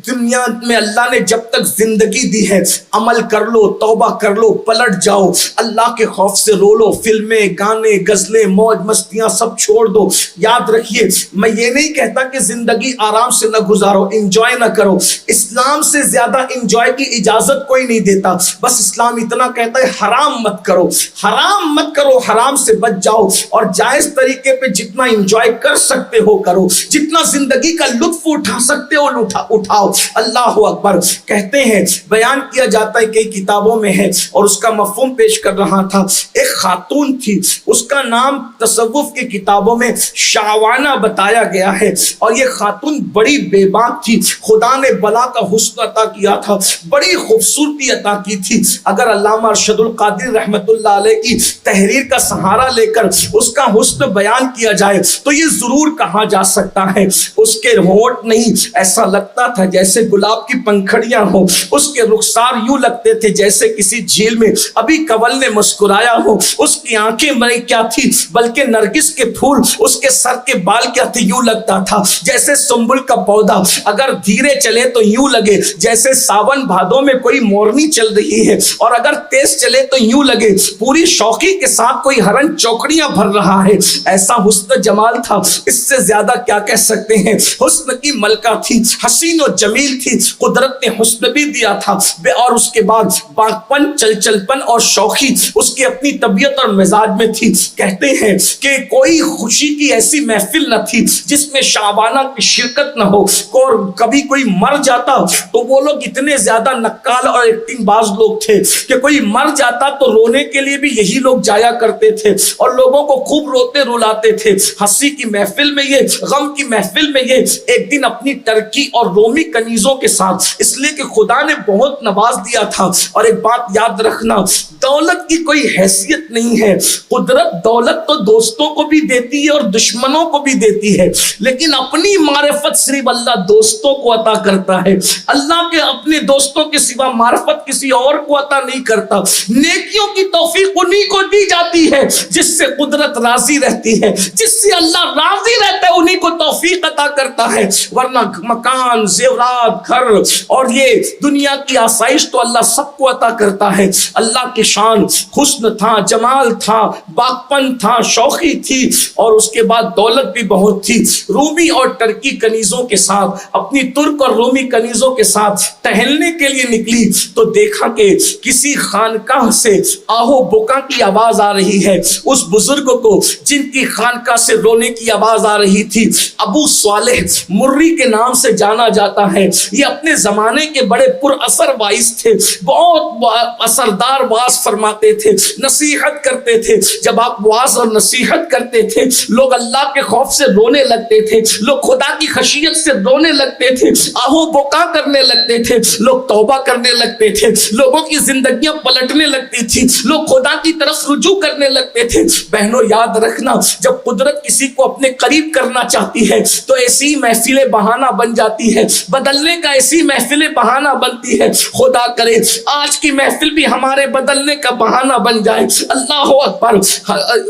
دنیا میں اللہ نے جب تک زندگی دی ہے، عمل کر لو، توبہ کر لو، پلٹ جاؤ، اللہ کے خوف سے رو لو، فلمیں، گانے، غزلیں، موج مستیاں سب چھوڑ دو۔ یاد رکھیے، میں یہ نہیں کہتا کہ زندگی آرام سے نہ گزارو، انجوائے نہ کرو، اسلام سے زیادہ انجوائے کی اجازت کوئی نہیں دیتا، بس اسلام اتنا کہتا ہے حرام مت کرو، حرام مت کرو، حرام سے بچ جاؤ، اور جائز طریقے پہ جتنا انجوائے کر سکتے ہو کرو، جتنا زندگی کا لطف اٹھا سکتے ہو اٹھاؤ۔ اللہ اکبر۔ کہتے ہیں، بیان کیا جاتا ہے، کئی کتابوں میں ہے، اور اس کا مفہوم پیش کر رہا تھا، ایک خاتون تھی، اس کا نام تصوف کی کتابوں میں شعوانہ بتایا گیا ہے، اور یہ خاتون بڑی بے باک تھی، خدا نے بلا کا حسن عطا کیا تھا، بڑی خوبصورتی عطا کی تھی۔ اگر علامہ ارشد القادری رحمت اللہ علیہ کی تحریر کا سہارا لے کر اس کا حسن بیان کیا جائے تو یہ ضرور کہا جا سکتا ہے، اس کے ہونٹ نہیں، ایسا لگتا تھا جیسے گلاب کی پنکھڑیاں ہو، اس کے رخسار یوں لگتے تھے جیسے کسی جھیل میں ابھی کنول نے مسکرایا ہو، اس کی آنکھیں میں کیا تھی بلکہ نرگس کے پھول، اس کے سر کے بال کیا تھے، یوں لگتا تھا جیسے سنبل کا پودا، اگر دھیرے چلے تو یوں لگے جیسے ساون بھادوں میں کوئی مورنی چل رہی ہے، اور اگر تیز چلے تو یوں لگے پوری شوقی کے ساتھ کوئی ہرن چوکڑیاں بھر رہا ہے۔ ایسا حسن جمال تھا، اس سے زیادہ کیا کہہ سکتے ہیں، حسن کی ملکہ تھی، حسین و جمیل تھی، قدرت نے حسن بھی دیا تھا، اور اس کے بعد باغپن، چلچلپن اور شوخی اس کی اپنی طبیعت اور مزاج میں تھی۔ کہتے ہیں کہ کوئی خوشی کی ایسی محفل نہ تھی جس میں شعبانہ کی شرکت نہ ہو، اور کبھی کوئی مر جاتا تو وہ لوگ اتنے زیادہ نقال اور ایکٹنگ باز لوگ تھے کہ کوئی مر جاتا تو رونے کے لیے بھی یہی لوگ جایا کرتے تھے، اور لوگوں کو خوب روتے رلاتے تھے۔ ہنسی کی محفل میں یہ، غم کی محفل میں یہ، ایک دن اپنی ٹرکی اور رومی کنیزوں کے ساتھ، اس لیے کہ خدا نے بہت نواز دیا تھا۔ اور ایک بات یاد رکھنا، دولت کی کوئی حیثیت نہیں ہے، قدرت دولت تو دوستوں کو بھی دیتی ہے اور دشمنوں کو بھی دیتی ہے، لیکن اپنی معرفت صرف اللہ دوستوں کو عطا کرتا ہے، اللہ کے اپنے دوستوں کے سوا معرفت کسی اور کو عطا نہیں کرتا۔ نیکیوں کی توفیق انہی کو دی جاتی ہے جس سے قدرت راضی رہتی ہے، جس سے اللہ راضی رہتا ہے انہی کو توفیق عطا کرتا ہے، ورنہ مکان، زیورات، گھر اور یہ دنیا کی آسائش تو اللہ سب کو عطا کرتا ہے۔ اللہ کی شان حسن تھا، جمال تھا، باغپن تھا، شوخی تھی، اور اس کے بعد دولت بھی بہت تھی۔ رومی اور ٹرکی کنیزوں کے ساتھ، اپنی ترک اور رومی کنیزوں کے ساتھ ٹہلنے کے لیے نکلی تو دیکھا کہ کسی خانقاہ سے آہو بکا کی آواز آ رہی ہے۔ اس بزرگ کو جن کی خانقاہ سے رونے کی آواز آ رہی تھی، ابو صالح مری کے نام سے جانا جاتا ہے، یہ اپنے زمانے کے بڑے پر اثر وائز تھے، بہت اثردار واز فرماتے تھے، نصیحت کرتے تھے۔ جب آپ واز اور نصیحت کرتے تھے لوگ اللہ کے خوف سے رونے لگتے تھے، لوگ خدا کی خشیت سے رونے لگتے تھے، آہو بکا کرنے لگتے تھے، لوگ توبہ کرنے لگتے تھے، لوگوں کی زندگیاں پلٹنے لگتی تھی، لوگ خدا کی طرف رجوع کرنے لگتے تھے۔ بہنوں یاد رکھنا، جب قدرت کسی کو اپنے قریب کرنا چاہتی ہے تو ایسی محفلیں بہانہ بن جاتی ہے، بدلنے کا ایسی محفلیں بہانہ بنتی ہے۔ خدا کرے آج کی محفل بھی ہمارے بدلنے کا بہانہ بن جائے۔ اللہ اکبر۔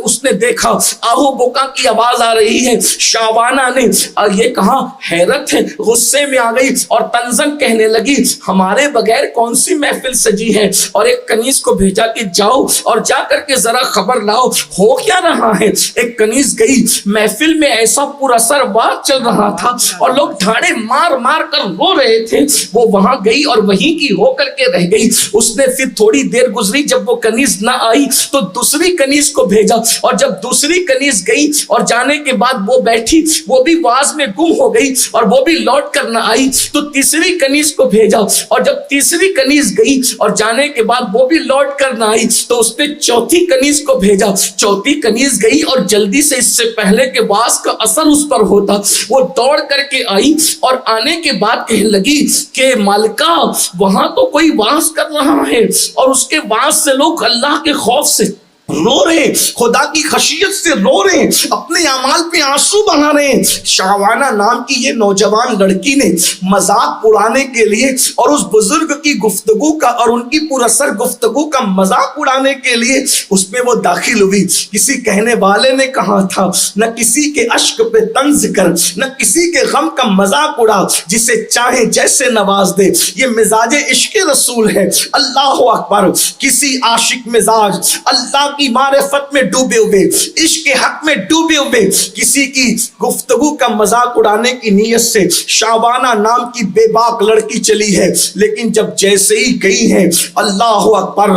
اس نے دیکھا آہو بکا کی آواز آ رہی ہے، شعبانہ نے یہ کہا، حیرت ہے، غصے میں آ گئی اور طنزاً کہنے لگی، ہمارے بغیر کون سی محفل سجی ہے، اور ایک کنیز کو بھیجا کہ جاؤ اور جا کر کے ذرا خبر لاؤ ہو کیا رہا ہے۔ ایک کنیز گئی، محفل میں ایسا پر اثر واز چل رہا تھا اور لوگ ڈھاڑے مار مار کر رو رہے تھے وہ وہاں گئی اور وہیں کی ہو کر کے رہ گئی. اس نے پھر تھوڑی دیر گزری, جب وہ کنیز نہ آئی تو دوسری کنیز کو بھیجا, اور جب دوسری کنیز گئی اور جانے کے بعد وہ بیٹھی, وہ بھی واز میں گم ہو گئی اور وہ بھی لوٹ کر نہ آئی, تو تیسری کنیز کو بھیجا, اور جب تیسری کنیز گئی اور جانے کے بعد وہ بھی لوٹ کر نہ آئی تو اس نے چوتھی کنیز کو بھیجا. چوتھی کنیز گئی اور جلدی سے, اس سے پہلے کہ واز کا اثر اس پر ہوتا, وہ دوڑ کر کے آئی اور آنے کے بعد کہنے لگی کہ مالکہ وہاں تو کوئی واز کر رہا ہے اور اس کے واز سے لوگ اللہ کے خوف سے رو رہے ہیں, خدا کی خشیت سے رو رہے ہیں, اپنے اعمال پہ آنسو بہا رہے ہیں. شعبانہ نام کی یہ نوجوان لڑکی نے مذاق اڑانے کے لیے اور اس بزرگ کی گفتگو کا اور ان کی پر اثر گفتگو کا مذاق اڑانے کے لیے اس میں وہ داخل ہوئی. کسی کہنے والے نے کہا تھا, نہ کسی کے اشک پہ طنز کر, نہ کسی کے غم کا مذاق اڑا, جسے چاہے جیسے نواز دے. یہ مزاج عشق رسول ہے. اللہ اکبر. کسی عاشق مزاج اللہ کی معرفت میں ڈوبے ہوئے, عشق کے حق میں ڈوبے ہوئے, کسی کی گفتگو کا مذاق اڑانے کی نیت سے شعبانہ نام کی بے باک لڑکی چلی ہے, لیکن جب جیسے ہی گئی ہیں اللہ اکبر,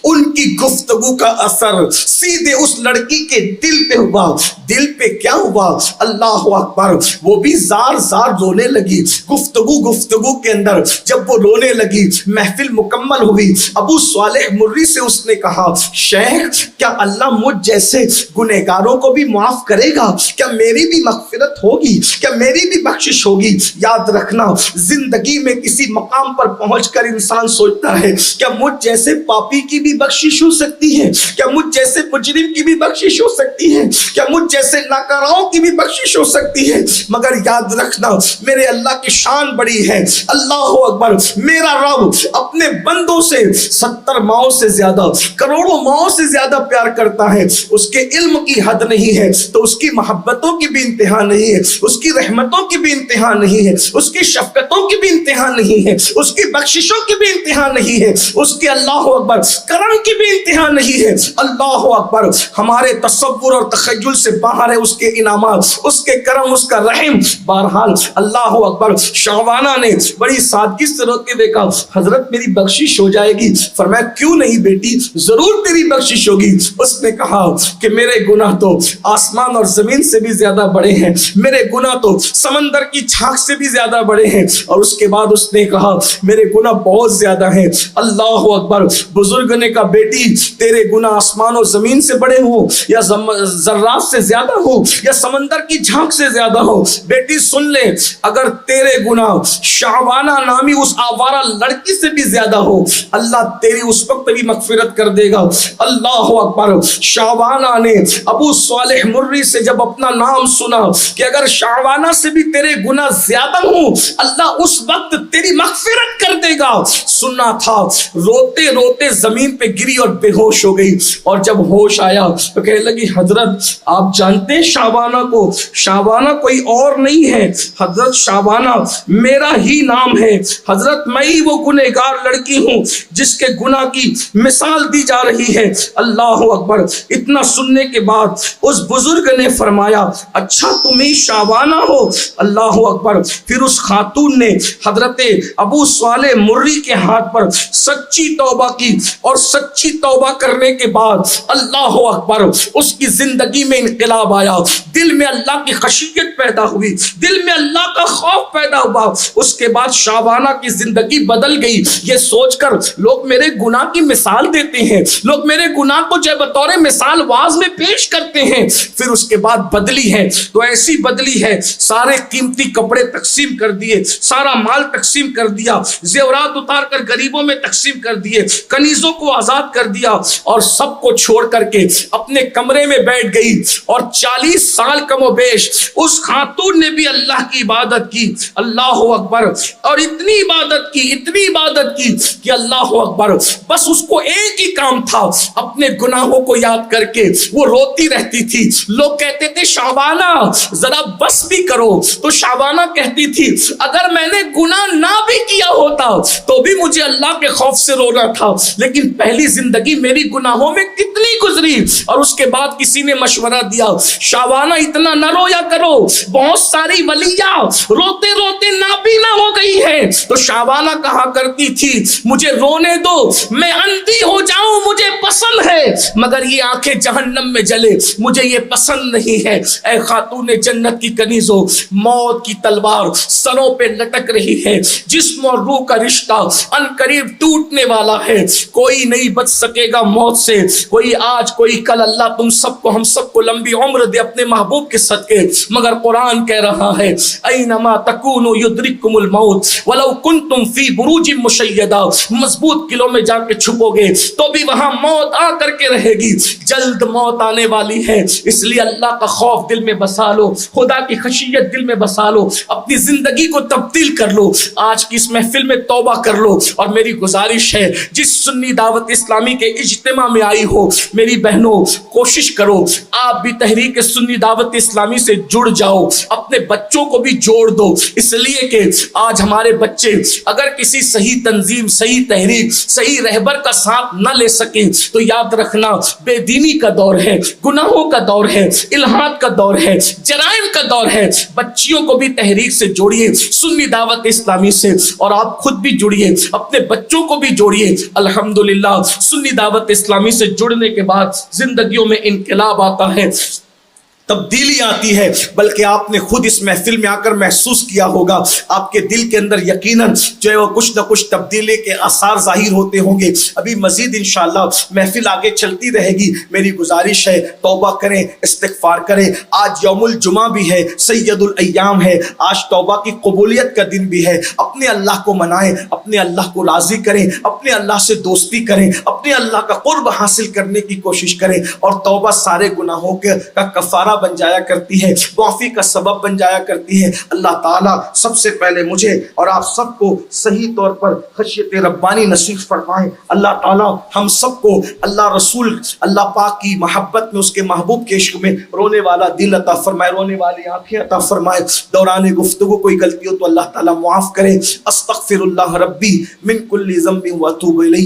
ان کی گفتگو کا اثر سیدھے اس لڑکی کے دل پہ ہوا. دل پہ کیا ہوا؟ اللہ اکبر, وہ بھی زار زار رونے لگی. گفتگو کے اندر جب وہ رونے لگی, محفل مکمل ہوئی. ابو صالح مری سے اس نے کہا, شیخ کیا اللہ مجھ جیسے گنہگاروں کو بھی معاف کرے گا؟ کیا میری بھی مغفرت ہوگی؟ کیا میری بھی بخشش ہوگی؟ یاد رکھنا, زندگی میں کسی مقام پر پہنچ کر انسان سوچتا ہے کیا مجھ جیسے پاپی کی بھی بخشش ہو سکتی ہے؟ کیا مجھ جیسے مجرم کی بھی بخشش ہو سکتی ہے؟ کیا مجھ جیسے ناکاراؤں کی بھی بخشش ہو سکتی ہے؟ مگر یاد رکھنا, میرے اللہ کی شان بڑی ہے. اللہ اکبر. میرا رب اپنے بندوں سے 70 ماؤں سے زیادہ, کروڑوں ماؤں سے زیادہ پیار کرتا ہے. اس کے علم کی حد نہیں ہے تو اس کی محبتوں کی بھی انتہا نہیں ہے, اس کی رحمتوں کی بھی انتہا نہیں ہے, اس کی شفقتوں کی بھی انتہا نہیں ہے, اس کی بخششوں کی بھی انتہا نہیں ہے, اس کے اللہ اکبر کرم کی بھی انتہا نہیں ہے. اللہ اکبر. ہمارے تصور اور تخیل سے باہر ہے اس کے انعامات, اس کے کرم, اس کا رحم. بہرحال اللہ اکبر. شعبانہ نے بڑی سادگی سے رو کے دیکھا, حضرت میری بخشش ہو جائے گی. فرمایا کیوں نہیں بیٹی, ضرور تیری بخشش ہوگی. اس نے کہا کہ میرے گناہ تو آسمان اور زمین سے بھی زیادہ بڑے ہیں, میرے گناہ تو سمندر کی چھاک سے بھی زیادہ بڑے ہیں. اور اس کے بعد اس نے کہا میرے گناہ بہت زیادہ ہیں. اللہ اکبر. بزرگ نے کہا بیٹی تیرے گناہ آسمان اور زمین سے بڑے ہو یا ذرات سے زیادہ ہو یا سمندر کی جھانک سے زیادہ ہو, بیٹی سن لے, اگر تیرے گناہ شعبانہ نامی اس آوارہ لڑکی سے بھی زیادہ ہو, اللہ تیری اس وقت بھی مغفرت کر دے گا. اللہ اکبر. شعبانہ نے ابو صالح مری سے جب اپنا نام سنا کہ اگر شعبانہ سے بھی تیرے گناہ زیادہ ہوں اللہ اس وقت تیری مغفرت کر دے گا, سننا تھا. روتے روتے زمین پہ گری اور بے ہوش ہو گئی. اور جب ہوش آیا تو کہنے لگی حضرت آپ جانتے ہیں شعبانہ کو, شعبانہ کوئی اور نہیں ہے حضرت, شعبانہ میرا ہی نام ہے حضرت, میں ہی وہ گنہگار لڑکی ہوں جس کے گناہ کی مثال دی جا رہی ہے. اللہ اکبر. اتنا سننے کے بعد اس بزرگ نے فرمایا اچھا تم ہی شعبانہ ہو. اللہ اکبر. پھر اس خاتون نے حضرت ابو صالح مری کے ہاتھ پر سچی توبہ کی, اور سچی توبہ کرنے کے بعد اللہ اکبر اس کی زندگی میں انقلاب آیا. دل میں اللہ کی خشیت پیدا ہوئی, دل میں اللہ کا خوف پیدا ہوا. اس کے بعد شعبانہ کی زندگی بدل گئی. یہ سوچ کر لوگ میرے گناہ کی مثال دیتے ہیں, لوگ میرے گناہ کو جو بطور مثال واز میں پیش کرتے ہیں, پھر اس کے بعد بدلی ہے تو ایسی بدلی ہے سارے قیمتی کپڑے تقسیم کر دیے, سارا مال تقسیم کر دیا, زیورات اتار کر غریبوں میں تقسیم کر دیے, کنیزوں کو آزاد کر دیا اور سب کو چھوڑ کر کے اپنے کمرے میں بیٹھ گئی. اور 40 سال کم و بیش اس خاتون نے بھی اللہ کی عبادت کی. اللہ اکبر. اور اتنی عبادت کی کہ اللہ اکبر, بس اس کو ایک ہی کام تھا, اپنے گناہوں کو یاد کر کے وہ روتی رہتی تھی. لوگ کہتے تھے شعبانہ ذرا بس بھی کرو, تو شعبانہ کہتی تھی اگر میں نے گناہ نہ بھی کیا ہوتا تو بھی مجھے اللہ کے خوف سے رونا تھا, لیکن پہلی زندگی میری گناہوں میں کتنی گزری. اور اس کے بعد کسی نے مشورہ دیا شعبانہ اتنا نہ رویا کرو, بہت ساری ولیاں روتے روتے نابینا ہو گئی ہے. تو شعبانہ کہا کرتی تھی مجھے رونے دو, میں اندھی ہو جاؤں مجھے پسند ہے, مگر یہ آنکھیں جہنم میں جلے مجھے یہ پسند نہیں ہے. اے خاتون جنت کی کنیزو, موت کی تلوار سروں پہ لٹک رہی ہے, جسم اور روح کا رشتہ ان قریب ٹوٹنے والا ہے, کوئی نہیں بچ سکے گا موت سے, کوئی آج کوئی کل. اللہ تم سب کو ہم سب کو لمبی عمر دے اپنے محبوب کے صدقے. مگر قرآن کہہ رہا ہے اینما تکونوا یدرککم الموت ولو کنتم فی بروج مشیدہ, مضبوط قلعوں میں جا کے چھپو گے تو بھی وہاں موت آ کر کے رہے گی, جلد موت آنے والی ہے. اس لیے اللہ کا خوف دل میں بسا لو, خدا کی خشیت دل میں بسا لو, اپنی زندگی کو تبدیل کر لو. آج کی اس محفل میں توبہ کر لو. اور میری گزارش ہے جس سنی دعوت اسلامی کے اجتماع میں آئی ہو میری بہنوں, کوشش کرو آپ بھی تحریک سنی دعوت اسلامی سے جڑ جاؤ, اپنے بچوں کو بھی جوڑ دو. اس لیے کہ آج ہمارے بچے اگر کسی صحیح تنظیم, صحیح تحریک, صحیح رہبر کا ساتھ نہ لے سکیں تو یاد رکھنا بے دینی کا دور ہے, گناہوں کا دور ہے, الحاد کا دور ہے, جرائم کا دور ہے. بچیوں کو بھی تحریک سے جوڑیے, سنی دعوت اسلامی سے, اور آپ خود بھی جڑیے, اپنے بچوں کو بھی جوڑیے. الحمدللہ سنی دعوت اسلامی سے جڑنے کے بعد زندگیوں میں انقلاب آتا ہے, تبدیلی آتی ہے. بلکہ آپ نے خود اس محفل میں آ کر محسوس کیا ہوگا آپ کے دل کے اندر یقیناً جو ہے وہ کچھ نہ کچھ تبدیلی کے آثار ظاہر ہوتے ہوں گے. ابھی مزید انشاءاللہ محفل آگے چلتی رہے گی. میری گزارش ہے توبہ کریں, استغفار کریں. آج یوم الجمعہ بھی ہے, سید الایام ہے, آج توبہ کی قبولیت کا دن بھی ہے. اپنے اللہ کو منائیں, اپنے اللہ کو راضی کریں, اپنے اللہ سے دوستی کریں, اپنے اللہ کا قرب حاصل کرنے کی کوشش کریں. اور توبہ سارے گناہوں کا کفارہ بن جایا کرتی ہے, معافی کا سبب بن جایا کرتی ہے. اللہ تعالیٰ سب سے پہلے مجھے اور آپ سب کو صحیح طور پر خشیت ربانی نصیب فرمائے. اللہ تعالیٰ ہم سب کو اللہ رسول اللہ پاک کی محبت میں, اس کے محبوب کے عشق میں رونے والا دل عطا فرمائے, رونے والی آنکھیں عطا فرمائے. دوران گفتگو کوئی غلطی ہو تو اللہ تعالیٰ معاف کرے. استغفر اللہ ربی من کل ذنب و اتوب الیہ.